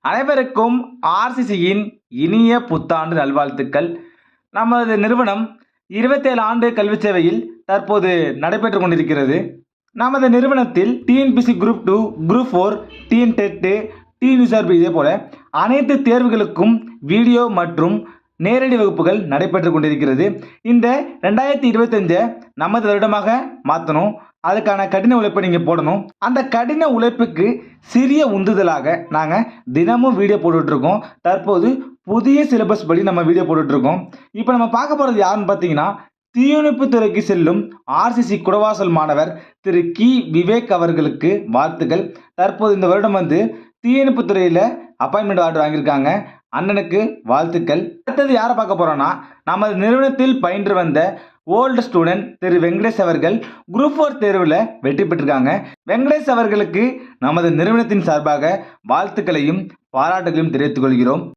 அனைவருக்கும் ஆர்சிசியின் இனிய புத்தாண்டு நல்வாழ்த்துக்கள். நமது நிறுவனம் 27 ஆண்டு கல்விச் சேவையில் தற்போது நடைபெற்றுக் கொண்டிருக்கிறது. நமது நிறுவனத்தில் TNPSC group 2, group 4, TN dead, TNUSRB இதே போல அனைத்து தேர்வுகளுக்கும் வீடியோ மற்றும் நேரடி வகுப்புகள் நடைபெற்றுக் கொண்டிருக்கிறது. இந்த 2025 நமது வருடமாக மாற்றணும். அதுக்கான கடின உழைப்பை நீங்கள் போடணும். அந்த கடின உழைப்புக்கு சிறிய உந்துதலாக நாங்கள் தினமும் வீடியோ போட்டுட்ருக்கோம். தற்போது புதிய சிலபஸ் படி நம்ம வீடியோ போட்டுட்ருக்கோம். இப்போ நம்ம பார்க்க போகிறது யாருன்னு பார்த்தீங்கன்னா, தீயணைப்பு துறைக்கு செல்லும் ஆர்சிசி குடவாசல் மாணவர் திரு கி விவேக் அவர்களுக்கு வாழ்த்துக்கள். தற்போது இந்த வருடம் தீயணைப்பு துறையில் அப்பாயின்மெண்ட் ஆர்டர் வாங்கியிருக்காங்க. அண்ணனுக்கு வாழ்த்துக்கள். அடுத்தது யாரை பார்க்க போறோம்னா, நமது நிறுவனத்தில் பயின்று வந்த ஓல்டு ஸ்டூடெண்ட் திரு வெங்கடேஷ் அவர்கள் குரூப் 4 தேர்வில் வெற்றி பெற்றிருக்காங்க. வெங்கடேஷ் அவர்களுக்கு நமது நிறுவனத்தின் சார்பாக வாழ்த்துக்களையும் பாராட்டுகளையும் தெரிவித்துக் கொள்கிறோம்.